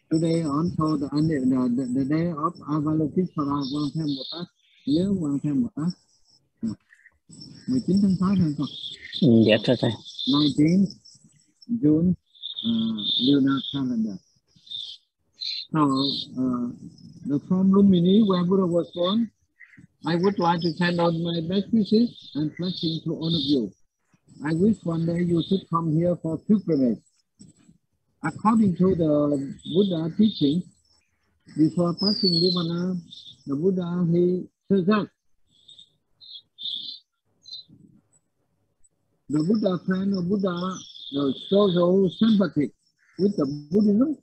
Today also the day of Avalokiteshvara quan thêm một tác, nhớ quan thêm một tác. 19 tháng 6 thôi con. Dạ thưa thầy. 19 June lunar calendar. So the from Lumini where Buddha was born, I would like to send out my best wishes and blessings to all of you. I wish one day you should come here for pilgrimage. According to the Buddha teaching, before passing Nirvana, the Buddha, he says that the Buddha friend of Buddha, so sympathetic with the Buddhism,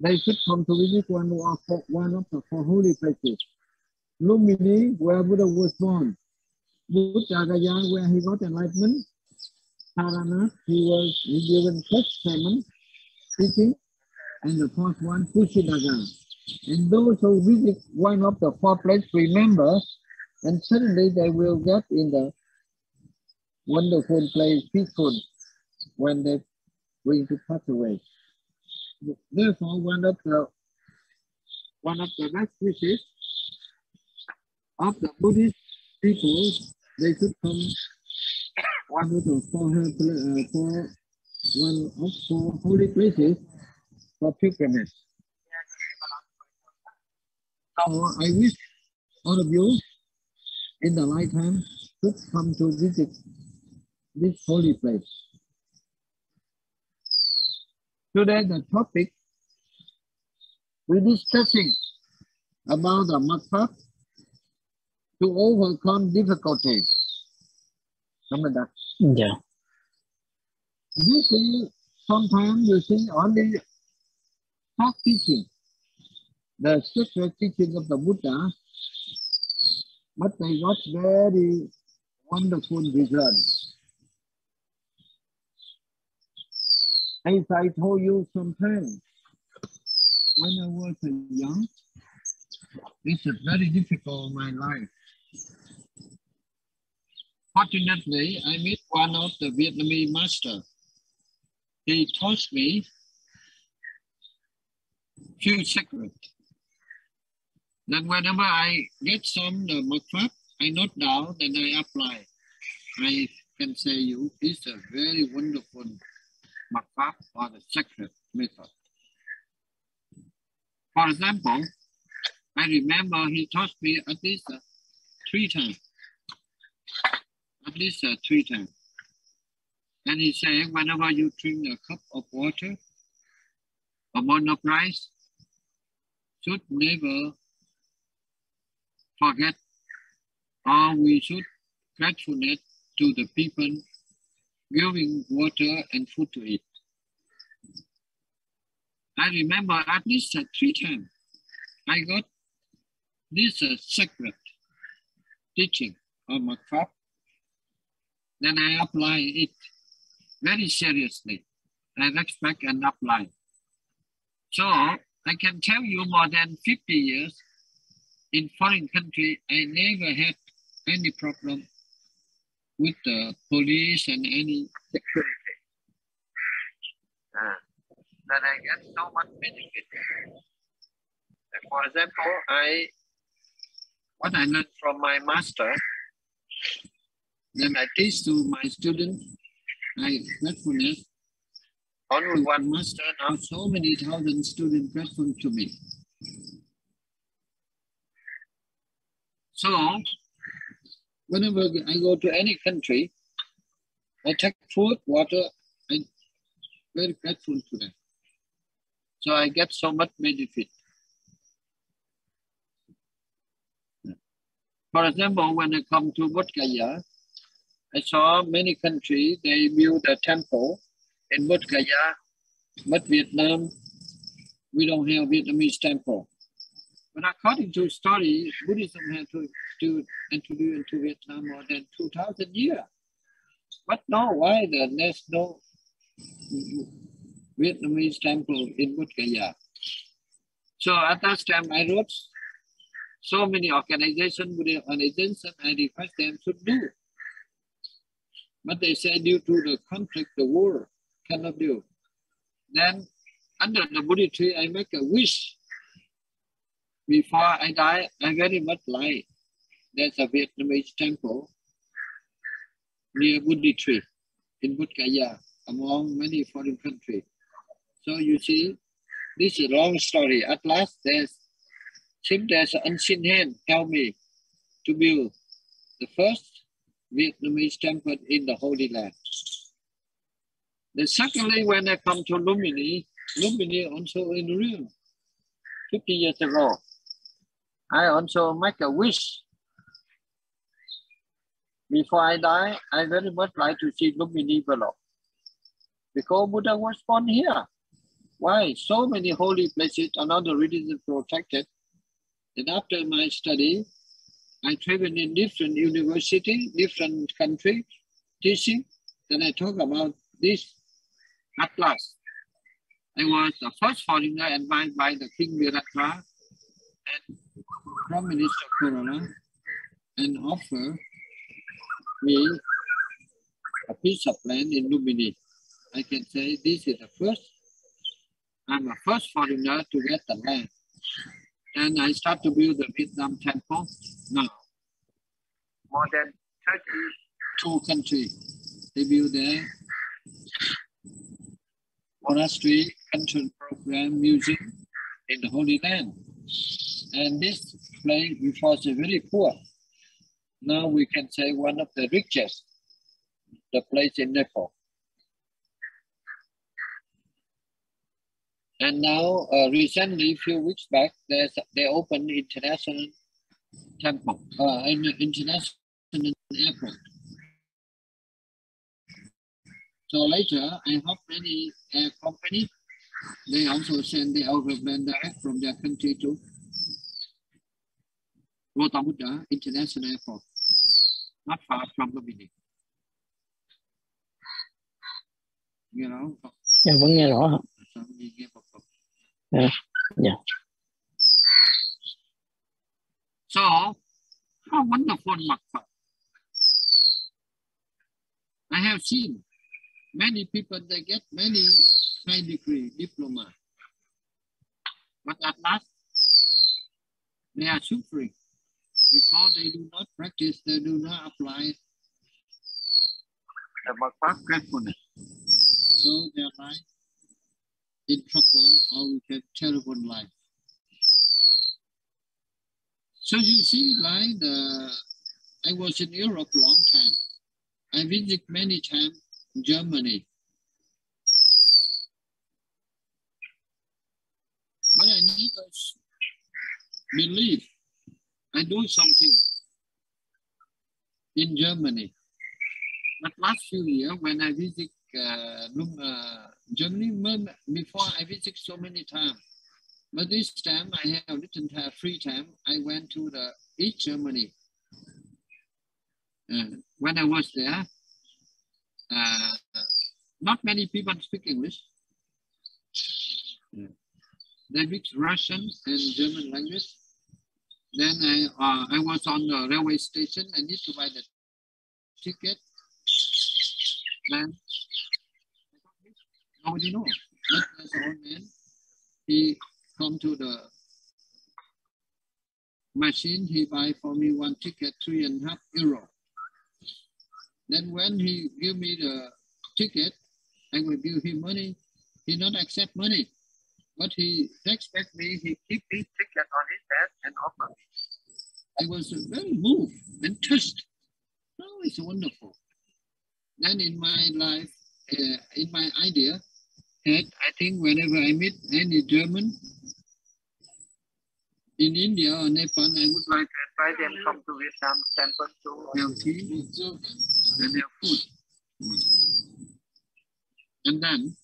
they should come to visit one of the four holy places. Lumini, where Buddha was born. Buddha-gaya, where he got enlightenment. Saranath, he given first sermon, teaching. And the fourth one, Kushidaga. And those who visit one of the four places, remember, and suddenly they will get in the wonderful place, peaceful, when they going to pass away. Therefore, one of the best wishes of the Buddhist people, they should come one of the four holy places for pilgrimage. So I wish all of you in the lifetime should come to visit this holy place. Today the topic we're discussing about the method to overcome difficulties. Yeah. You see, sometimes you see only talk teaching, the secret teaching of the Buddha, but they got very wonderful results. As I told you sometimes, when I was young, it's very difficult in my life. Fortunately, I met one of the Vietnamese masters. He taught me few secrets. Then whenever I get some method, I note down and I apply. I can say you it's a very wonderful method or the secret method. For example, I remember he taught me at least 3 times. At least 3 times. And he said, whenever you drink a cup of water, a bowl of rice, should never forget, or we should gratefulness to the people giving water and food to eat. I remember at least 3 times I got this secret teaching of my pháp. Then I apply it very seriously. I respect and apply. So I can tell you more than 50 years in foreign country, I never had any problem with the police and any security. That I get so much benefit. And for example, what I learned from my master, then I teach to my students. I gratefulness. Only one master, now so many thousand students grateful to me. So, whenever I go to any country, I take food, water, I'm very grateful to them. So I get so much benefit. For example, when I come to Bodh Gaya, I saw many countries, they build a temple in Bodh Gaya, but Vietnam, we don't have Vietnamese temple. But according to story, Buddhism had to introduce into Vietnam more than 2,000 years. But no, why there's no Vietnamese temple in Bodh Gaya? So at that time, I wrote so many organizations, Buddhist organizations, I request them to do. But they say due to the conflict, the war cannot do. Then under the Buddha tree, I make a wish. Before I die, I very much like there's a Vietnamese temple near Buddha tree in Bodh Gaya, among many foreign countries. So you see, this is a long story. At last, there's an unseen hand help me to build the first Vietnamese temple in the Holy Land. Then secondly, when I come to Lumini also in Rio, 50 years ago, I also make a wish. Before I die, I very much like to see Lumini below. Because Buddha was born here. Why? So many holy places, another religion protected. And after my study, I traveled in different universities, different countries, teaching. Then I talk about this. At last, I was the first foreigner invited by the King Viratra and Prime Minister Kerala and offer me a piece of land in Lumini. I can say this is the first. I'm the first foreigner to get the land. And I start to build the Vietnam temple now. More than 32 countries. They build their monastery, cultural program, museum in the Holy Land. And this place was very poor. Now we can say one of the richest, the place in Nepal. And now, recently, a few weeks back, they opened international temple, international airport. So later, I hope many companies, they also send the aeroplane direct from their country to Buddha International Airport, not far from the beginning. You know? Dạ, vẫn nghe rõ hả? Yeah. So, how wonderful Makfa. I have seen many people, they get many high degree diploma, but at last they are suffering because they do not practice, they do not apply the Makfa gratefulness. So their life in trouble or we can terrible life. So you see, like I was in Europe a long time. I visit many times Germany. But I never believe I do something in Germany. But last few years, when I visit Germany, before I visit so many times, but this time I have little free time. I went to the East Germany. When I was there, not many people speak English. They speak Russian and German language. Then I was on the railway station. I need to buy the ticket. Then nobody knows. But there's an old man. He come to the machine. He buy for me one ticket, €3.50. Then when he give me the ticket, I will give him money. He not accept money, but he expect me. He keep his ticket on his head and offer me. I was very moved and touched. Oh, it's wonderful. Then in my life, in my idea, I think whenever I meet any German in India or Nepal, I would like to invite them come to Vietnam temple to have tea and have food. And then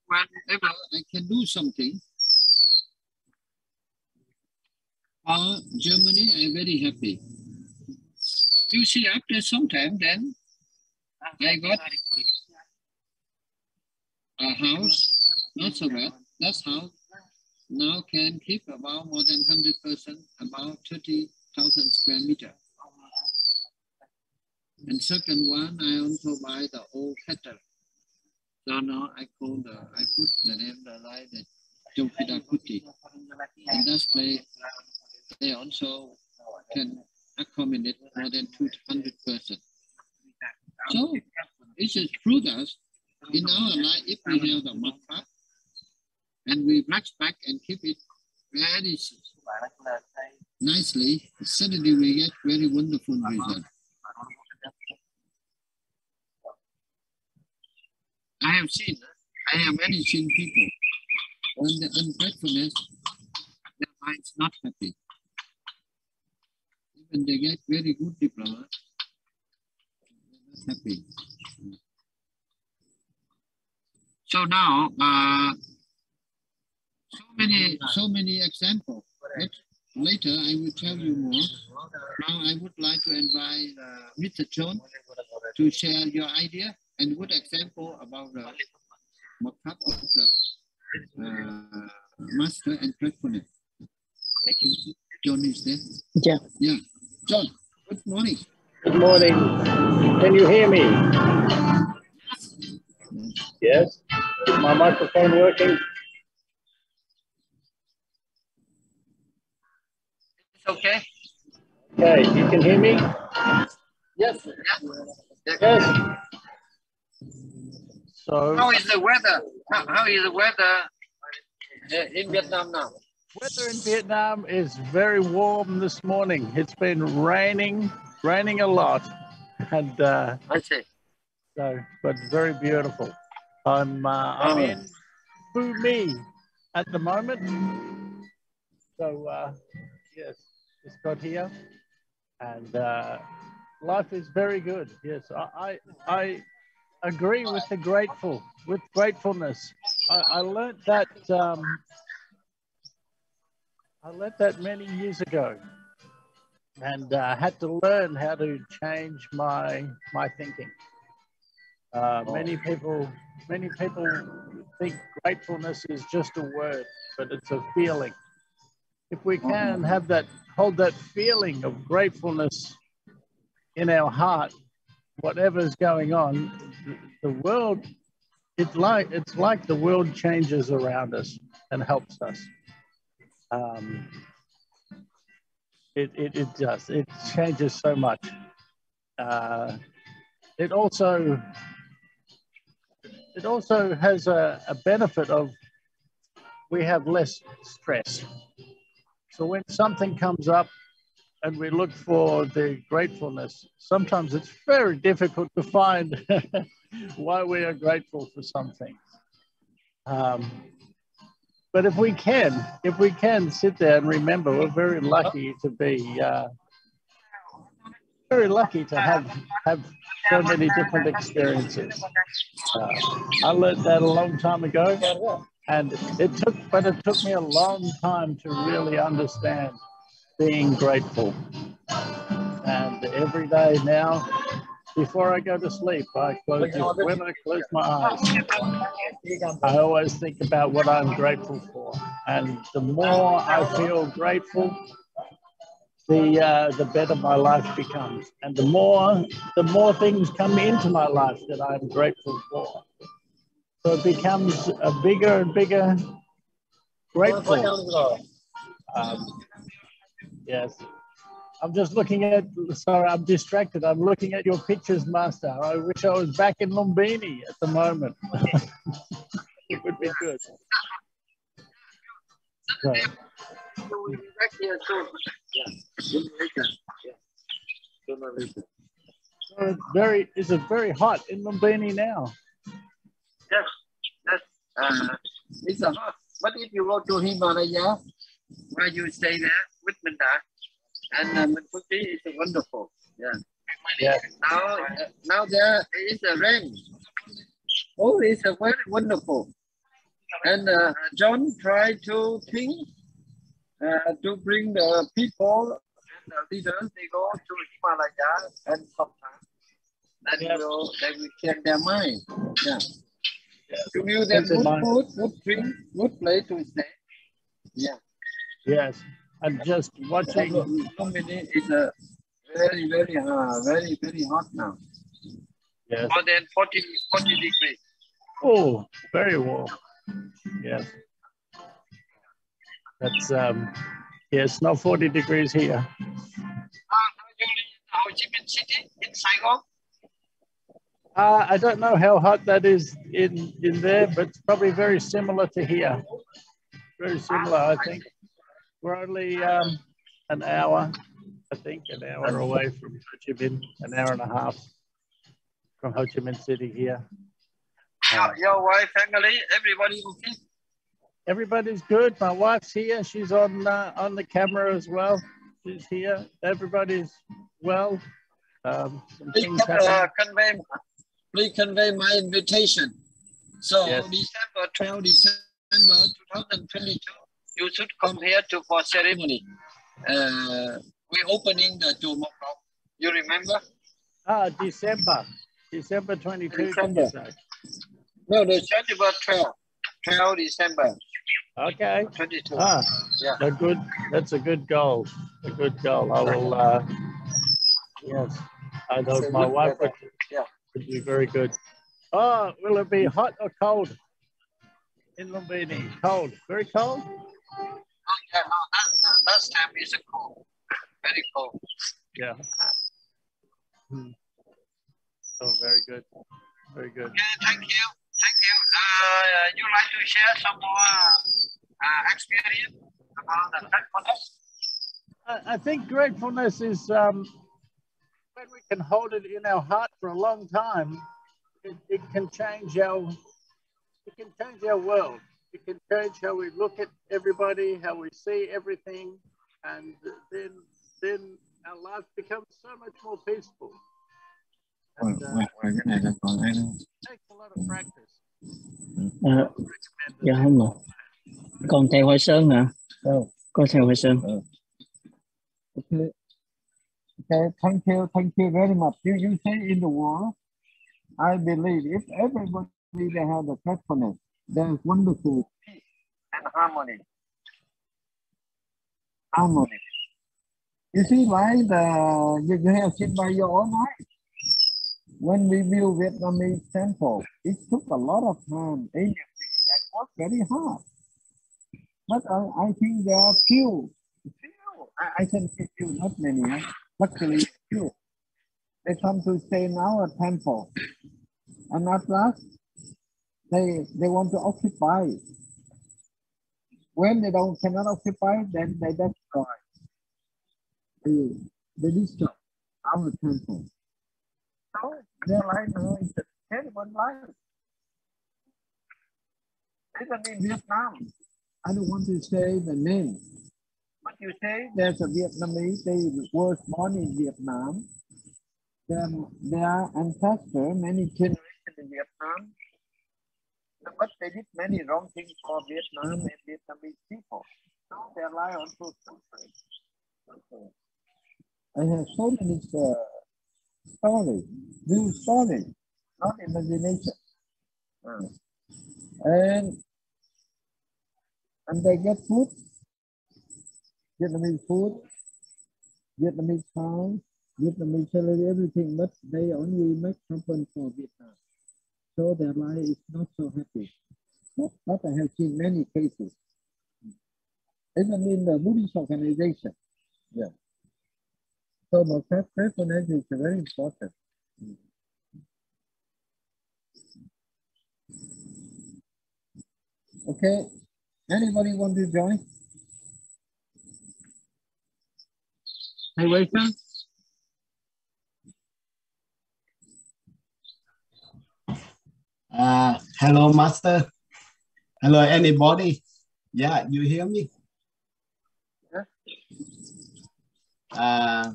whenever I can do something for Germany, I'm very happy. You see, after some time, then I got a house, not so bad, that's house, now can keep about more than 100%, about 30,000 square meter. And second one, I also buy the old cattle. So now I put the name like the Jompidakuti. In that place, they also can accommodate more than 200 persons. So it is true that in our life, if we have the mudpath and we respect and keep it very nicely, suddenly we get very wonderful result. I have many seen people when the ungratefulness, their mind's not happy. Even they get very good diploma, they're not happy. So now, so many examples. Later, I will tell you more. Now, I would like to invite Mr. John to share your idea and good example about the makeup of the master and gratefulness. John is there? Yeah. Yeah. John, good morning. Good morning. Can you hear me? Yes. Is my microphone working? It's okay. Okay, you can hear me? Yes. Yes. So, how is the weather? How is the weather in Vietnam now? Weather in Vietnam is very warm this morning. It's been raining a lot, and I see. So, but very beautiful. I'm in Phu My at the moment. So yes, just got here, and life is very good. Yes, I agree with the gratefulness. I learned that. I learned that many years ago, and had to learn how to change my thinking. Many people think gratefulness is just a word, but it's a feeling. If we can hold that feeling of gratefulness in our heart, whatever's going on, the world, it's like the world changes around us and helps us. It does. It changes so much. It also has a benefit of we have less stress. So when something comes up and we look for the gratefulness, sometimes it's very difficult to find why we are grateful for something. But if we can sit there and remember, we're very lucky to be, very lucky to have so many different experiences. I learned that a long time ago, and it took me a long time to really understand being grateful. And every day now, before I go to sleep, when I close my eyes, I always think about what I'm grateful for. And the more I feel grateful, the better my life becomes. And the more things come into my life that I'm grateful for. So it becomes a bigger and bigger grateful. Yes. I'm just looking at, sorry, I'm distracted. I'm looking at your pictures, Master. I wish I was back in Lumbini at the moment. It would be good. So, is it very hot in Lumbini now? Yes. It's hot. But if you go to Himalaya, where you stay there with Minda, and Minputi is wonderful. Yeah. Yeah. Now there is a rain. Oh, it's a very wonderful. And John tried to think to bring the people and the leaders. They go to Himalaya and sometimes they will change their mind. Yeah. To give them good food, good drink, good place to stay. Yeah. Yes, and just watching. Lumini is very hot now. Yes. More than 40 degrees. Oh, very warm. Yes. That's yeah, it's not 40 degrees here. Ho Chi Minh City in Saigon. I don't know how hot that is in there, but it's probably very similar to here. Very similar, I think. We're only an hour, I think, an hour away from Ho Chi Minh, an hour and a half from Ho Chi Minh City here. Your wife, family, everybody okay? Everybody's good. My wife's here. She's on the camera as well. She's here. Everybody's well. Some things happening. Please convey my invitation. So Yes. December 12 December 2022, you should come here for ceremony. We're opening the Chùa Một Lộc. You remember? December 22. December. No, the December 12 December. Okay. 22. Yeah. Good. That's a good goal. A good goal. I will. Yes. I know my wife would be very good. Oh, will it be hot or cold in Lumbini? Cold. Very cold. Oh, yeah, no, that time is cold. Very cold. Yeah. Oh, very good. Very good. Okay, thank you. Thank you. You like to share some more experience about the gratefulness? I think gratefulness is when we can hold it in our heart for a long time. It can change our world. It can change how we look at everybody, how we see everything, and then our life becomes so much more peaceful. And, it takes a lot of practice. Dạ không ạ. Con theo Huệ Sơn nè. Con theo Huệ Sơn. Okay. Thank you very much. You say in the world, I believe if everybody they have the gratefulness, there's wonderful peace and harmony. You see, like you have seen by your own eyes. When we build Vietnamese temple, it took a lot of time, energy, and work very hard. But I think there are few. I can say few, not many. Luckily, few. They come to stay in our temple, and at last, they want to occupy. When they cannot occupy, then they destroy. They destroy our temple. So their life now is a terrible life. Even in Vietnam, I don't want to say the name, but you say there's a Vietnamese, they were born in Vietnam. Their ancestors, many generations in Vietnam, but they did many wrong things for Vietnam and Vietnamese people. So their life also suffering. I have so many stories, real stories, not imagination. And they get food, Vietnamese food, Vietnamese house, Vietnamese salary, everything, but they only make happen for Vietnam. So their life is not so happy. But I have seen many cases. Even in the Buddhist organization. Yeah. So the gratefulness is very important. Okay. Anybody want to join? Hey, wait a Hello, Master. Hello, anybody? Yeah, you hear me? A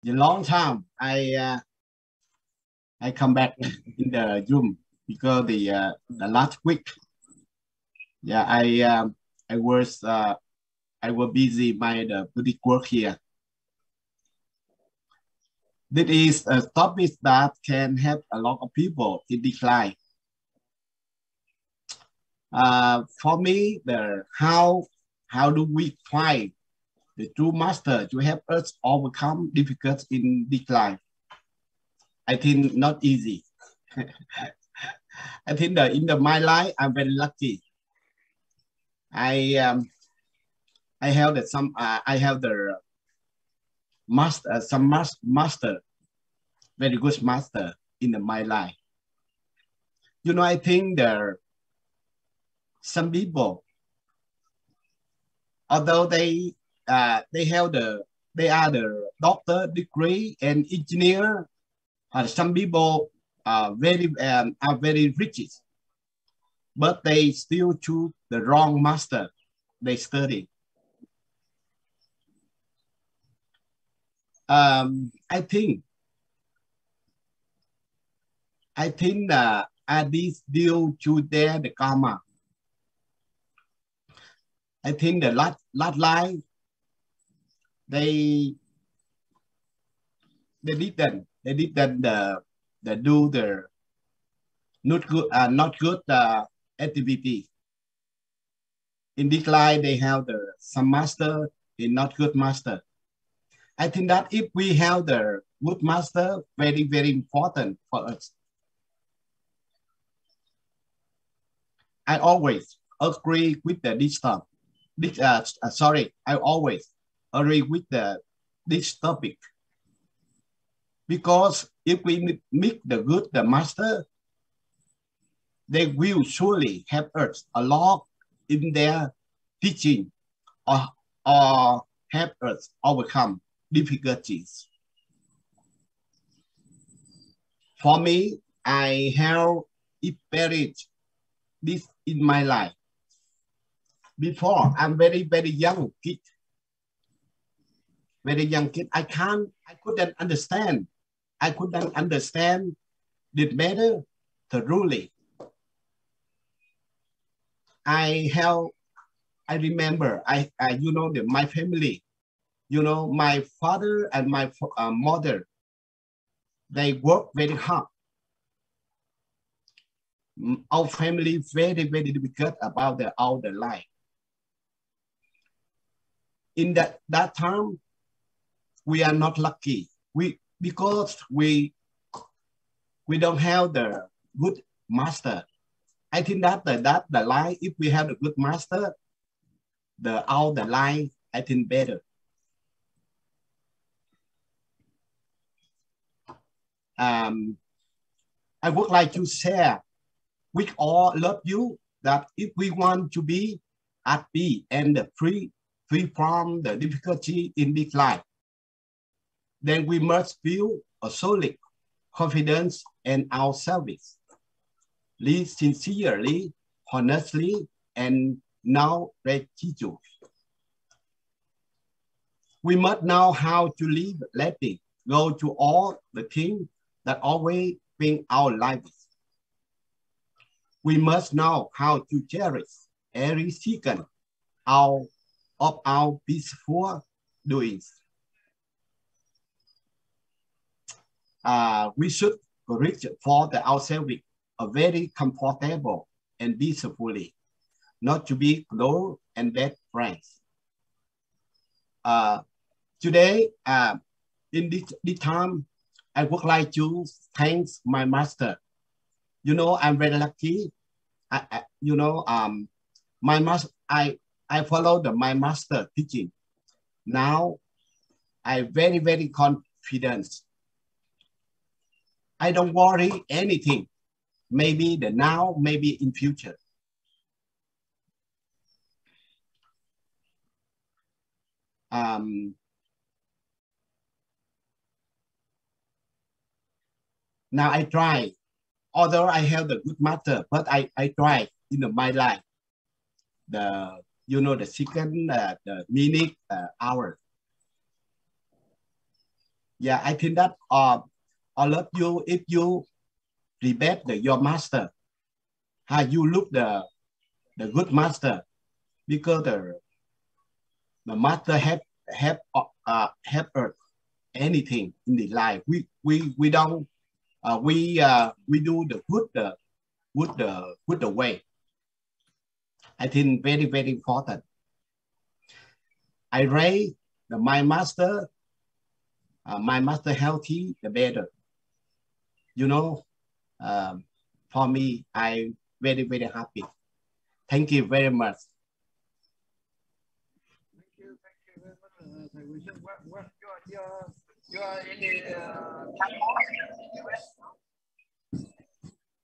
long time I come back in the room because the last week, yeah, I was busy by the Buddhist work here. This is a topic that can help a lot of people in decline. For me, how how do we find the true master to help us overcome difficulties in this life? I think not easy. I think that in my life, I'm very lucky. I have the master, very good master in my life. You know, I think there some people, although they are the doctor degree and engineer, some people are very rich, but they still choose the wrong master they study. I think that this due to the karma. I think the last life they didn't do the not good activity. In this life they have some master and not good master. I think that if we have the good master, very, very important for us. I always agree with this topic. I always agree with this topic. Because if we meet the good master, they will surely help us a lot in their teaching or help us overcome difficulties. For me, I have experienced this in my life. Before, I'm very, very young kid. Very young kid. I couldn't understand. I couldn't understand the matter thoroughly. I remember, you know, my family, you know, my father and my mother, they work very hard. Our family very, very difficult about all the life. In that time, we are not lucky. Because we don't have the good master. I think that the life, if we have a good master, all the life, I think better. I would like to share with all of you that if we want to be happy and free from the difficulty in this life, then we must feel a solid confidence in our service. Live sincerely, honestly, and now gratitude. We must know how to live, letting go to all the things that always bring our lives. We must know how to cherish every second of our peaceful doings. We should reach for ourselves a very comfortable and peacefully, not to be close and bad friends. Today, in this time, I would like to thank my master. You know, I'm very lucky. You know, my master, I followed my master teaching. Now, I'm very, very confident. I don't worry anything. Maybe the now, maybe in future. Now I try, although I have the good master, but I try in my life. You know, the second, the minute, hour. Yeah, I think that all of you, if you respect your master, how you look the good master, because the master help us anything in the life. We don't we do the good way. I think very, very important. I raise my master healthy, the better. You know, for me, I'm very, very happy. Thank you very much. Thank you very much. What you are in the US?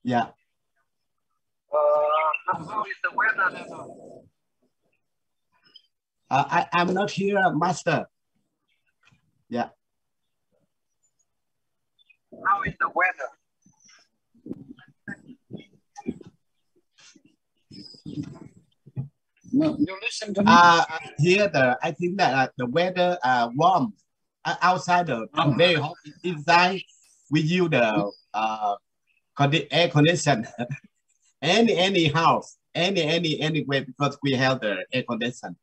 Yeah. How is the weather? I'm not here, master. Yeah. How is the weather? No, you listen to me. Here, I think that the weather warm. Outside very hot. Inside, we use the air condition. any house, anywhere, because we have the air condition.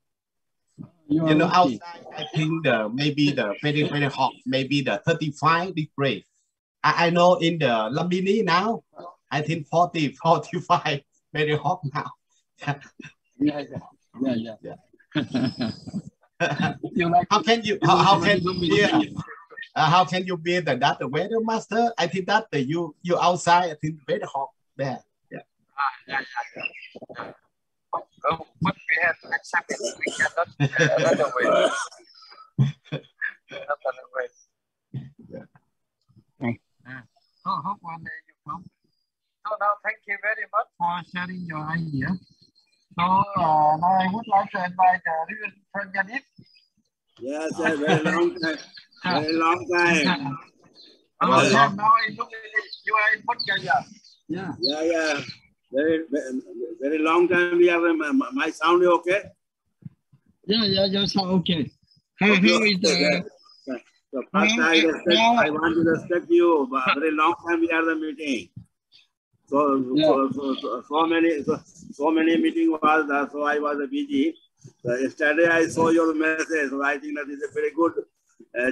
You know, outside, I think maybe the very, very hot, maybe the 35 degrees. I know in the Lumbini now, I think 40, 45, very hot now. Yeah. You like how can you be that the weather master? I think that you outside, I think very hot there. Yeah. But we have to accept it. We cannot run away. How one day you come? So now, thank you very much for sharing your idea. So now I would like to invite friend Yanit. Yes, a very long time. Very long time. Now I look at it. You are in Putkaya. Yeah. Very long time. We have my sound is okay. Yeah, your sound okay. How is the? So first I want to respect you. Very long time we are the meeting. So many meeting was there, so I was busy. So yesterday I saw your message, so I think that is a very good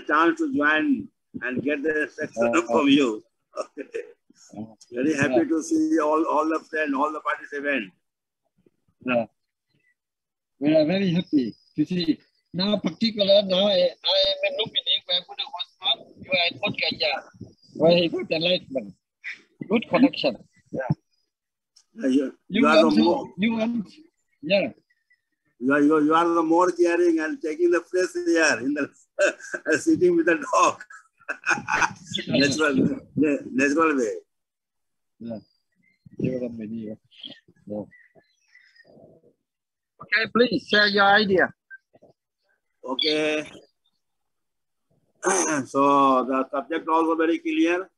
chance to join and get the instruction from you. Okay. Very happy to see all the friends, all the participants. Yeah. We are very happy to see. Now, particular, now I am in Lumbini, where Buddha was born. You are in Putkaya, where he got enlightenment. Good connection. Yeah. You are the more caring and taking the place here in the sitting with the dog. natural way. Yeah. Okay, please share your idea. Okay. So the subject also very clear,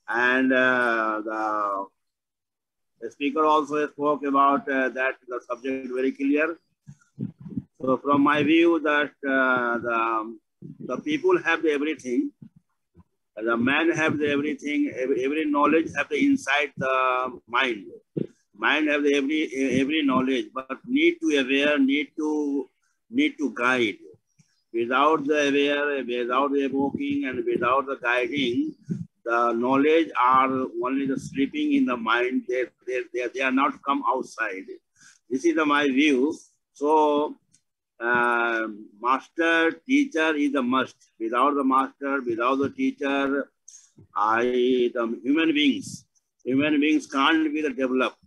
and the speaker also spoke about that the subject very clear. So from my view, that the people have everything, the man have the everything, every knowledge have the inside the mind. Mind have the every knowledge, but need to aware, need to guide. Without the aware, without the evoking, and without the guiding, the knowledge are only the sleeping in the mind. They are not come outside. This is my view. So, master, teacher is a must. Without the master, without the teacher, the human beings can't be developed.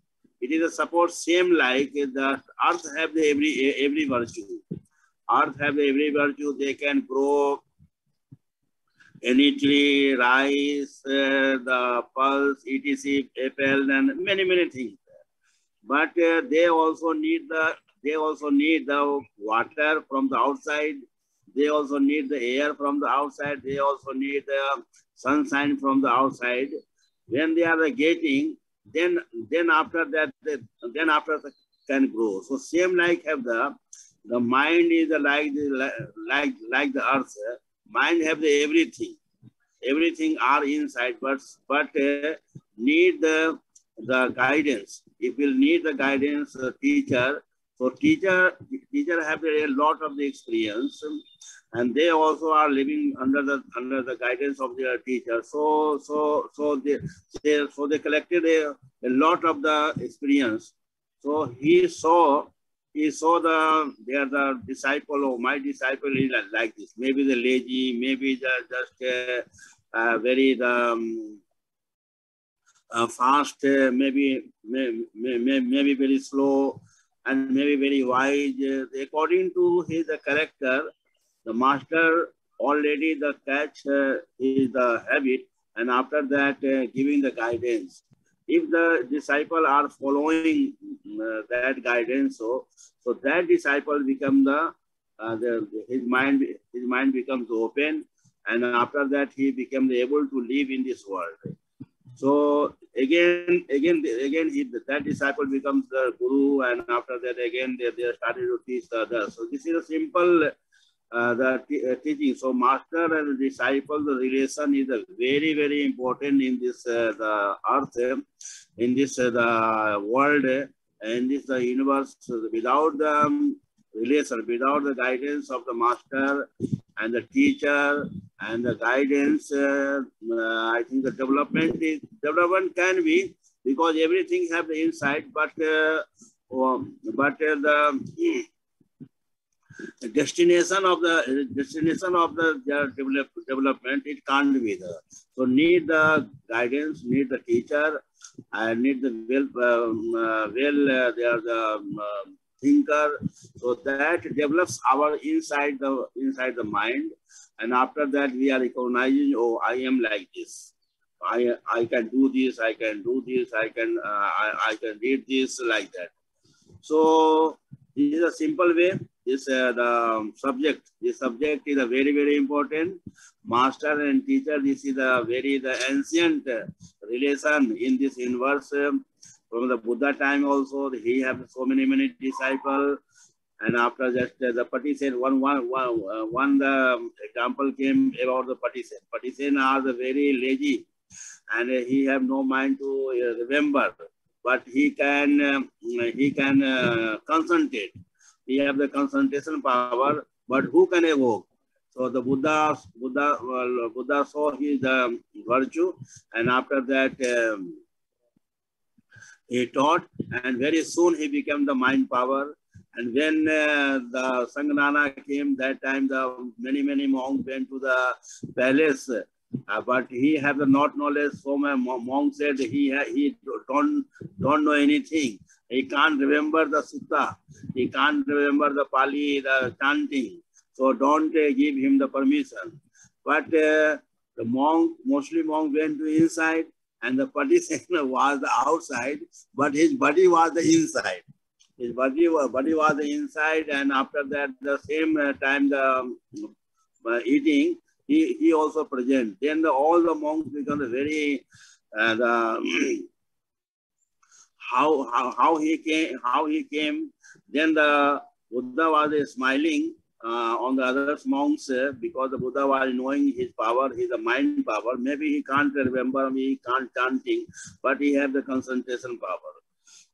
It is a support same like the earth have the every virtue. Earth have every virtue. They can grow any tree, rice, the pulse, etc., apple, and many things. But they also need the water from the outside. They also need the air from the outside. They also need the sunshine from the outside. When they are getting, then after that, they can grow. So same like have the mind is like the earth. Mind have the everything. Everything are inside, but need the guidance. It will need the guidance teacher. So teacher have a lot of the experience, and they also are living under the guidance of their teacher. So they collected a lot of the experience. So he saw he saw they are the disciple, or my disciple is like this. Maybe the lazy, maybe just very fast, maybe very slow, and maybe very wise. According to his character, the master already the catch is the habit, and after that giving the guidance. If the disciple are following that guidance, so that disciple become his mind becomes open, and after that he becomes able to live in this world. So again, that disciple becomes the guru, and after that again they started to teach the others. So this is a simple teaching. So master and disciple, the relation is very, very important in this the earth, in this the world, in this the universe. Without the relation, without the guidance of the master and the teacher and the guidance, I think the development can be, because everything have the insight, but the destination of the development, it can't be there. So need the guidance, need the teacher, and need the thinker, so that develops our inside the mind, and after that we are recognizing, oh, I am like this. I can do this. I can do this. I can read this, like that. So this is a simple way. This the subject. This subject is a very, very important. Master and teacher. This is the ancient relation in this universe. From the Buddha time also, he has so many disciples. And after that, the Patisen, one example came about the Patisen. Patisen are the very lazy, and he have no mind to remember, but he can concentrate. He have the concentration power, but who can evoke? So the Buddha saw his virtue, and after that he taught, and very soon he became the mind power. And when the Sanghanana came, that time the many monks went to the palace, but he had the not knowledge. So my monk said he don't know anything. He can't remember the sutta. He can't remember the Pali, the chanting. So don't give him the permission. But the mostly monk went to inside, and the Patisen was the outside, but his body was the inside. His body was the inside, and after that, the same time the eating, he also present. Then all the monks become very how he came. Then the Buddha was smiling on the other monks because the Buddha was knowing his power, his mind power. Maybe he can't remember, he can't chanting, but he has the concentration power.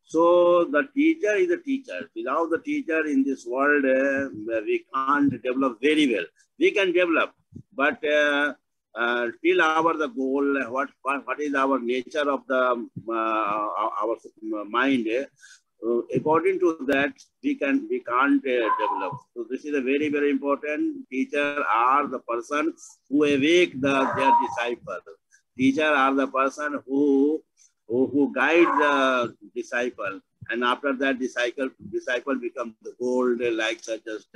So the teacher is a teacher. Without the teacher in this world, we can't develop very well. We can develop, but till the goal, what is our nature of the our mind? According to that, we can't develop. So this is a very, very important. Teacher are the person who awake their disciple. Teacher are the person who guide the disciple, and after that disciple becomes the gold, like such as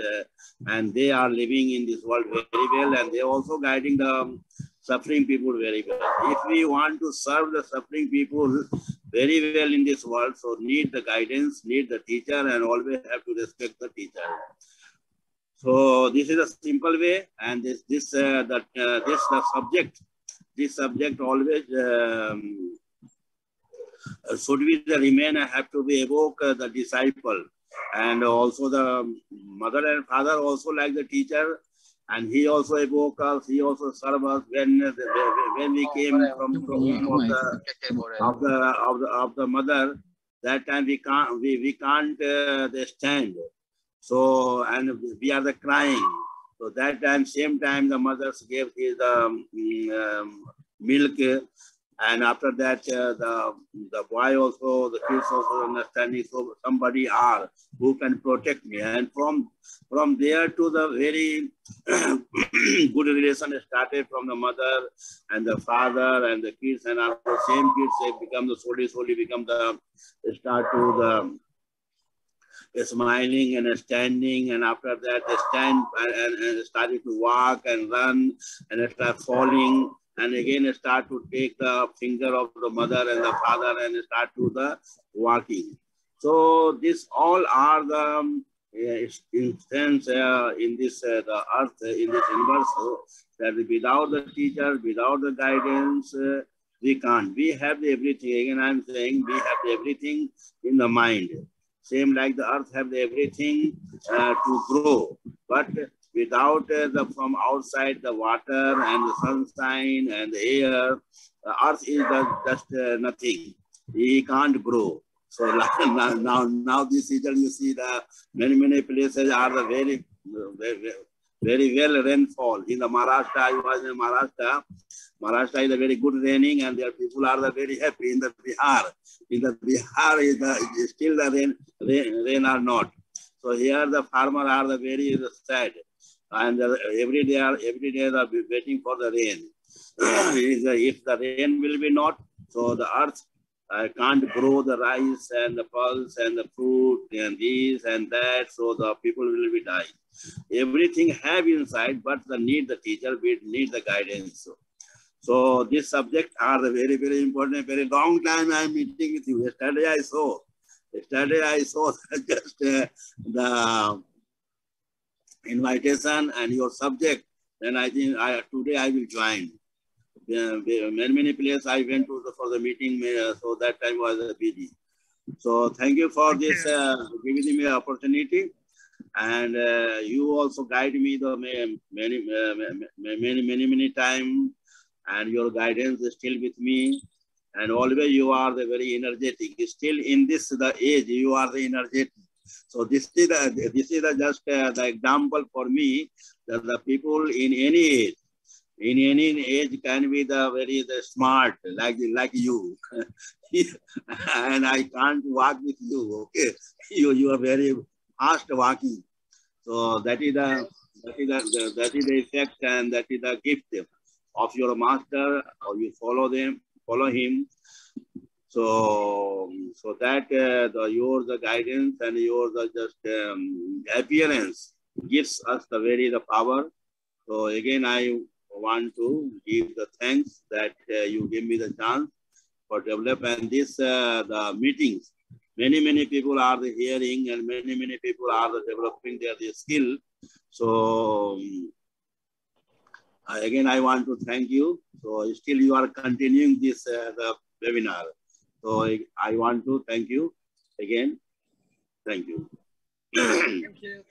and they are living in this world very well, and they are also guiding the suffering people very well. If we want to serve the suffering people very well in this world, so need the guidance, need the teacher, and always have to respect the teacher. So this is a simple way, and this subject always should be the remain. Have to be evoke the disciple, and also the mother and father also like the teacher, and he also evoke us. He also serve us when we came from the home of the mother. That time we can't stand. So and we are the crying. So that time, same time, the mothers gave his milk. And after that, the boy also, the kids also understanding. So somebody are who can protect me. And from there to the very good relation started from the mother and the father and the kids, and after the same kids, they become the slowly become the start to the smiling and standing, and after that they stand and started to walk and run and start falling, and again start to take the finger of the mother and the father and start to the walking. So this all are the instance in this the earth, in this universe, that without the teacher, without the guidance, we can't. We have everything. Again, I'm saying we have everything in the mind. Same like the earth have everything to grow, but without from outside the water and the sunshine and the air, the earth is just nothing. It can't grow. So now this season you see the many places are the very well rainfall. In the Maharashtra, I was in Maharashtra. Maharashtra is a very good raining, and their people are very happy. In the Bihar is still the rain are not. So here the farmer are the very sad, and every day they are waiting for the rain. If the rain will be not, so the earth can't grow the rice and the pulse and the fruit and this and that. So the people will be dying. Everything have inside, but the need the teacher, we need the guidance. So this subject are the very important. Very long time I am meeting with you. Yesterday I saw just the invitation and your subject. Then I think today I will join. Many places I went to for the meeting, so that time was busy. So thank you for this giving me opportunity, and you also guide me the many time, and your guidance is still with me, and always you are the very energetic. Still in this the age you are the energetic. So this is just the example for me that the people in any age. In any age can be the smart like you, and I can't walk with you. Okay, you are very fast walking. So that is the effect, and that is the gift of your master, or you follow him. So that your guidance and your just appearance gives us the power. So again I want to give the thanks that you give me the chance for develop, and this the meetings. Many people are the hearing, and many people are the developing their skill. So again I want to thank you. So still you are continuing this the webinar. So I want to thank you again. Thank you. Thank you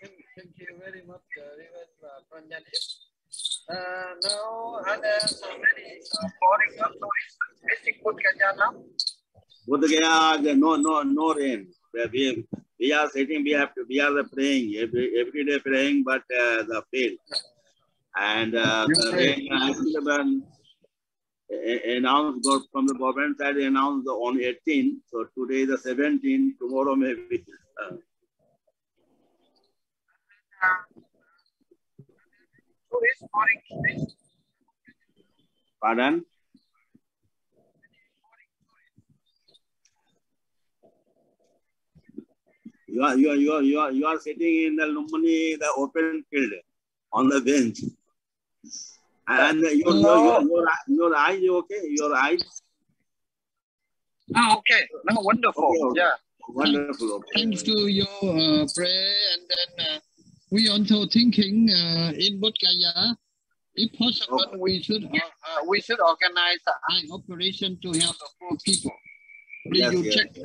very much, now others already pouring up, so it's basic Bodh Gaya now. Bodh Gaya, no rain. We are sitting, we are praying, every day praying, but the fail. And the rain announced from the government side, announced on 18th. So today is the 17th, tomorrow maybe. Pardon? You are sitting in the Lumini, the open field, on the bench, and your eyes, okay? Your eyes. Okay. No, wonderful. Okay. Yeah. Wonderful. Okay. Thanks to your prayer, and then we also thinking in Bodh Gaya, if possible, we should organize an eye operation to help the poor people. Please you check.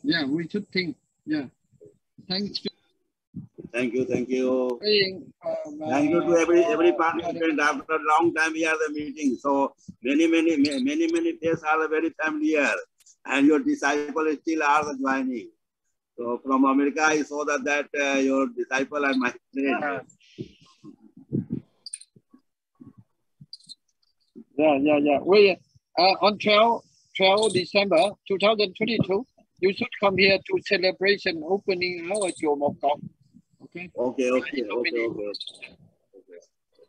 Yeah, we should think. Yeah. Thanks. Thank you. Thank you. Thank you to every participant. After a long time, we are the meeting. So many faces are very familiar, and your disciples still are joining. So from America, I saw that your disciple and my friend. Yeah. On 12 December 2022, you should come here to celebration opening our chùa Một Cột. Okay. Okay.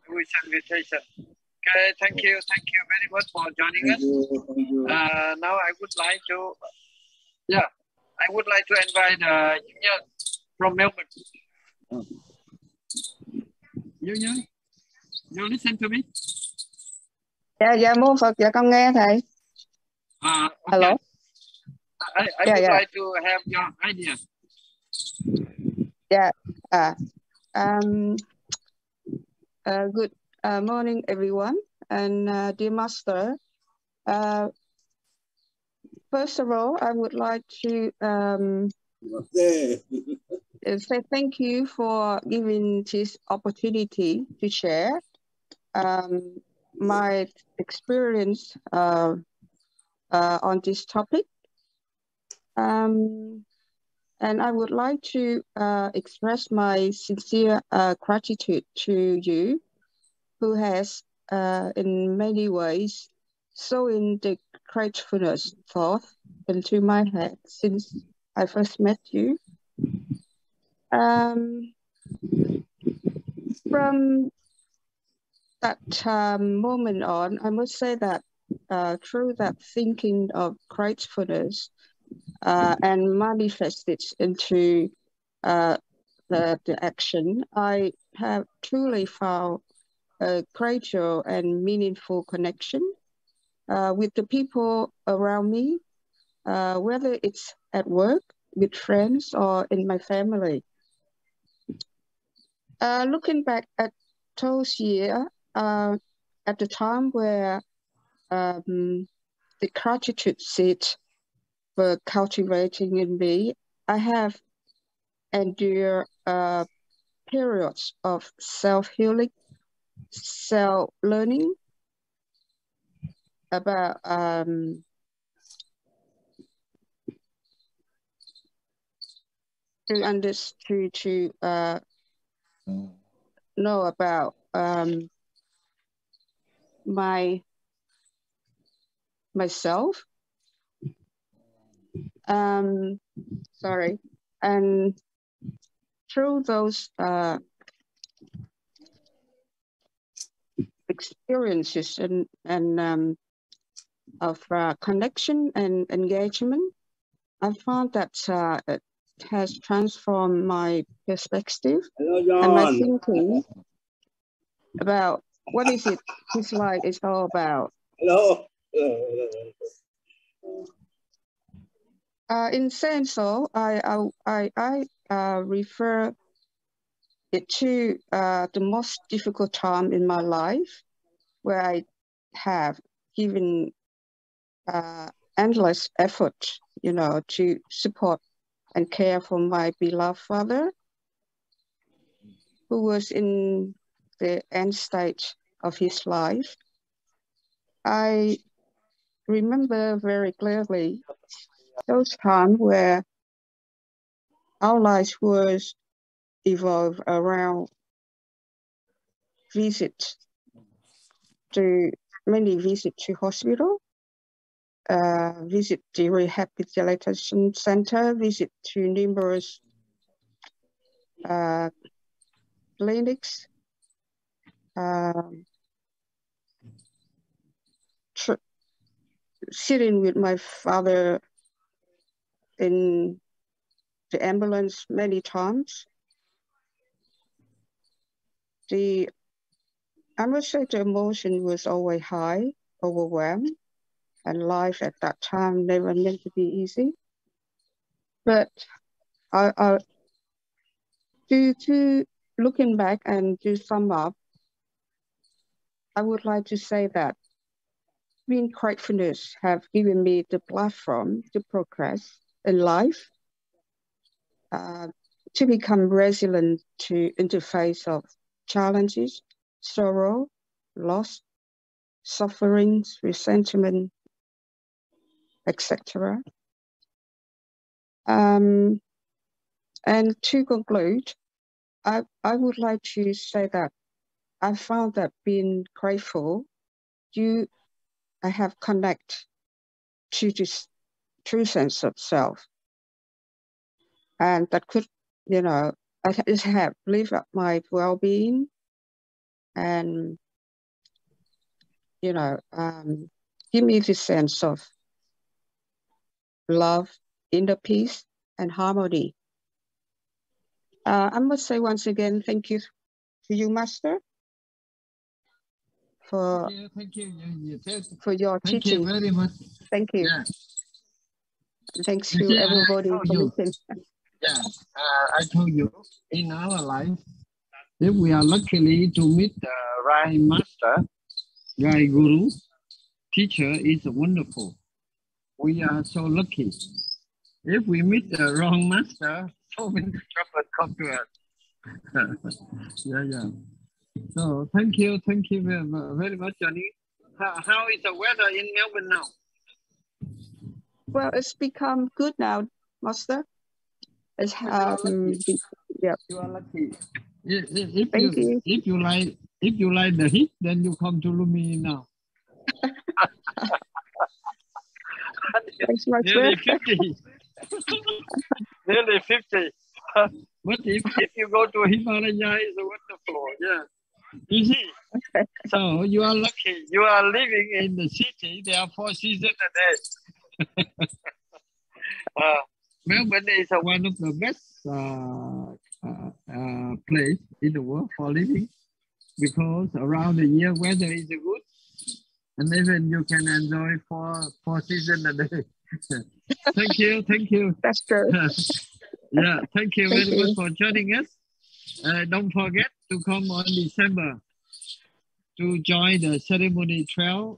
With invitation. Okay, thank you very much for joining us. Thank you. Now I would like to invite Huyen from Melbourne. Huyen, you listen to me? Dạ mô Phật, dạ con nghe thầy. Okay. Hello. I would like to have your idea. Good morning, everyone, and dear Master. First of all, I would like to say thank you for giving this opportunity to share my experience on this topic. And I would like to express my sincere gratitude to you, who has in many ways sown the gratefulness thought into my head since I first met you. From that moment on, I must say that through that thinking of gratefulness and manifested into the action, I have truly found a greater and meaningful connection with the people around me, whether it's at work, with friends, or in my family. Looking back at those years, at the time where the gratitude seed were cultivating in me, I have endured periods of self-healing, self-learning about to know about myself. And through those experiences and of connection and engagement, I found that it has transformed my perspective and my thinking about what is it this life is all about. In saying so, I refer it to the most difficult time in my life, where I have given endless effort, to support and care for my beloved father, who was in the end stage of his life. I remember very clearly those times where our lives was evolved around many visits to hospital, visit the rehabilitation center, visit to numerous clinics, sitting with my father in the ambulance many times. I must say the emotion was always high, overwhelmed, and life at that time never meant to be easy. But to looking back and to sum up, I would like to say that being gratefulness have given me the platform to progress in life, to become resilient to interface of challenges, sorrow, loss, sufferings, resentment, etc. And to conclude, I would like to say that I found that being grateful, you I have connect to this true sense of self. And that could, you know, I just have live up my well-being and, you know, give me this sense of love, inner peace, and harmony. I must say once again, thank you to you, Master, for Thank you. for your Thank teaching. you very much. Thank you. Yeah. And thanks You to see, I everybody told for you. listening. Yeah, I told you, in our life, if we are lucky to meet the right master, right guru, teacher, is wonderful. We are so lucky. If we meet the wrong master, so many trouble come to us. Yeah. So thank you very much, Johnny. How is the weather in Melbourne now? Well, it's become good now, Master. It's You are lucky. yeah. You are lucky. Thank you. If you like the heat, then you come to Lumini now. Thanks, Master. Nearly 50. Nearly 50. But if you go to Himalaya, it's wonderful. Yeah. You see. So you are lucky. You are living in the city. There are 4 seasons a day. Melbourne is one of the best place in the world for living, because around the year weather is good, and even you can enjoy 4 seasons a day. Thank you. That's true. Yeah, thank you Thank very you. much for joining us. Don't forget to come on December to join the ceremony 12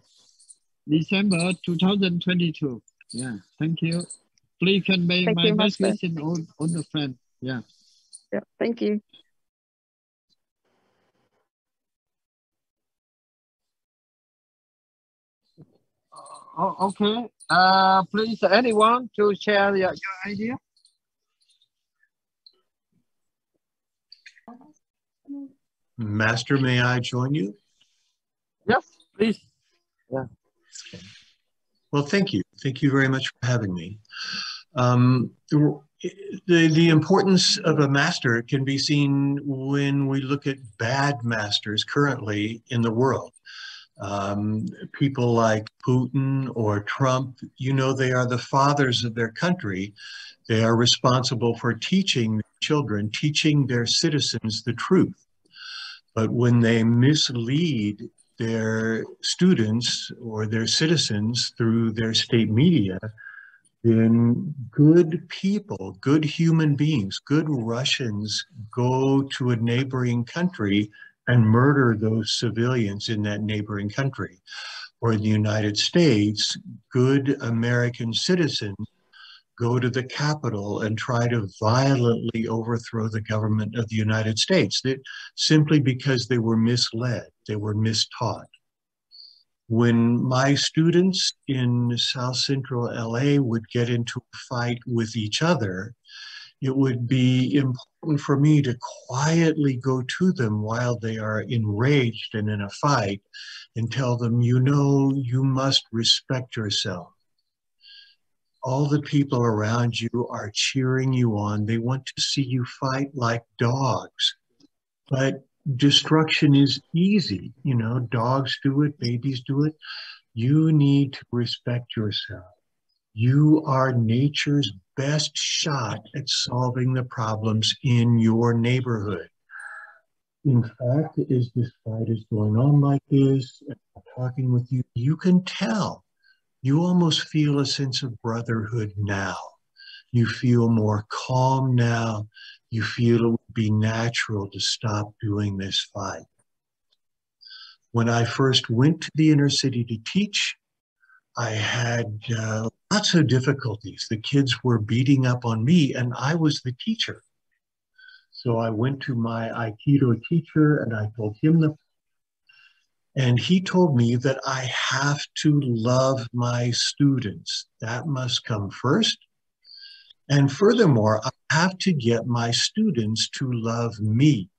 December 2022. Yeah, thank you. Please convey Thank my you, best Master. wishes all the friends. Yeah. Yeah, thank you. Okay. Please, anyone to share your idea? Master, may I join you? Yes, please. Yeah. Well, thank you. Thank you very much for having me. The importance of a master can be seen when we look at bad masters currently in the world. People like Putin or Trump, you know, they are the fathers of their country. They are responsible for teaching children, teaching their citizens the truth. But when they mislead their students or their citizens through their state media, then good people, good human beings, good Russians go to a neighboring country and murder those civilians in that neighboring country. Or in the United States, good American citizens go to the Capitol and try to violently overthrow the government of the United States, simply because they were misled, they were mistaught. When my students in South Central LA would get into a fight with each other, it would be important for me to quietly go to them while they are enraged and in a fight and tell them, you know, you must respect yourself. All the people around you are cheering you on. They want to see you fight like dogs. But destruction is easy. You know, dogs do it, babies do it. You need to respect yourself. You are nature's best shot at solving the problems in your neighborhood. In fact, as this fight is going on like this, and I'm talking with you, you can tell. You almost feel a sense of brotherhood now. You feel more calm now. You feel it would be natural to stop doing this fight. When I first went to the inner city to teach, I had lots of difficulties. The kids were beating up on me and I was the teacher. So I went to my Aikido teacher and I told him and he told me that I have to love my students. That must come first. And furthermore, I have to get my students to love me.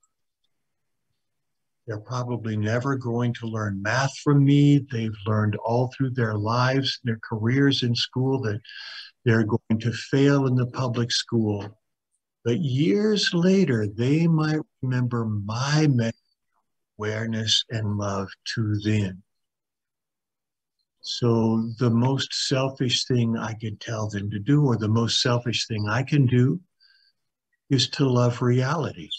They're probably never going to learn math from me. They've learned all through their lives, their careers in school, that they're going to fail in the public school. But years later, they might remember my awareness and love to them. So the most selfish thing I could tell them to do, or the most selfish thing I can do, is to love reality.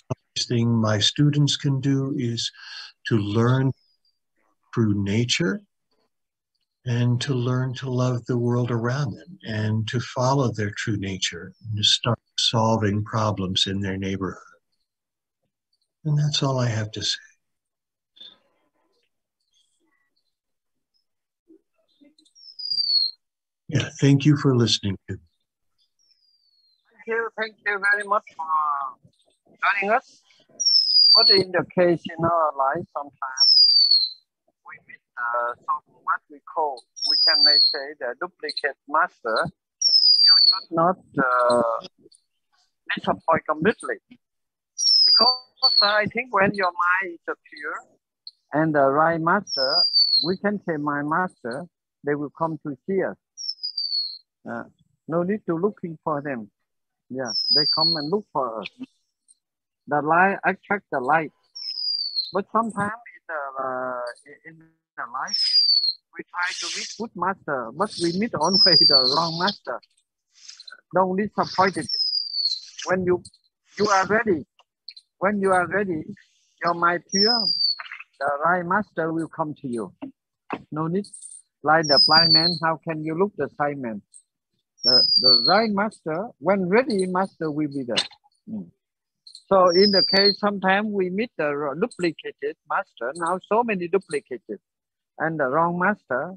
The selfish thing my students can do is to learn through nature and to learn to love the world around them and to follow their true nature and to start solving problems in their neighborhood. And that's all I have to say. Yeah, thank you for listening to me. Thank you very much for joining us. But in the case in our life, sometimes we meet what we call, we can may say, the duplicate master. You should not disappoint completely. Because I think when your mind is pure and the right master, we can say my master, they will come to see us. No need to looking for them. Yeah, they come and look for us. The light attract the light. But sometimes in the life, we try to meet good master, but we meet only the wrong master. Don't disappoint it. When you are ready, when you are ready, your mind pure, the right master will come to you. No need, like the blind man, how can you look the sight man? The right master, when ready, master will be there. So in the case, sometimes we meet the duplicated master, now so many duplicated, and the wrong master,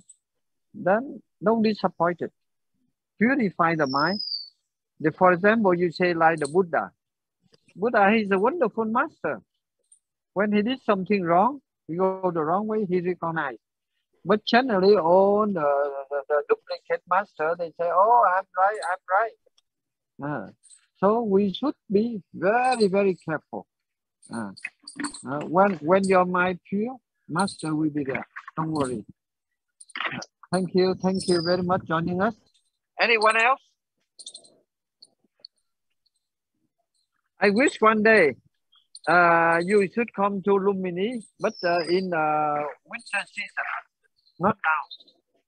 then don't disappoint it. Purify the mind. For example, you say like the Buddha. Buddha, he's a wonderful master. When he did something wrong, he go the wrong way, he recognized. But generally, all the duplicate master, they say, oh, I'm right, I'm right. So we should be very, very careful. When your mind pure, master will be there. Don't worry. Thank you very much for joining us. Anyone else? I wish one day you should come to Lumini, but in winter season, not now.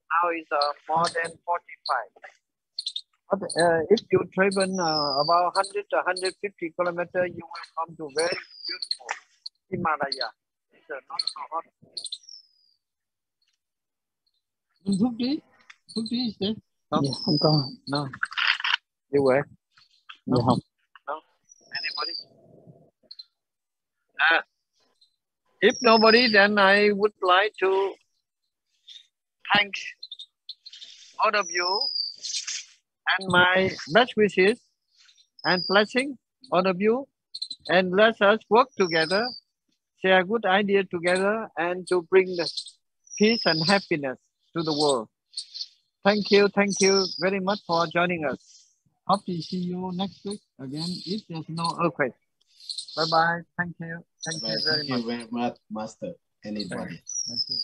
Now is more than 45. But if you travel about 100 to 150 kilometers, you will come to very beautiful Himalaya. It's not so hot. Thuốc is there? Dạ, không có. No. You were? No. Dạ không. No. Anybody? If nobody, then I would like to thank all of you and my best wishes and blessing all of you, and let us work together, share good ideas together, and to bring the peace and happiness to the world. Thank you very much for joining us. Hope to see you next week again if there's no earthquake. Bye bye. Thank you very much. Thank you very much, Master. Anybody. Thank you.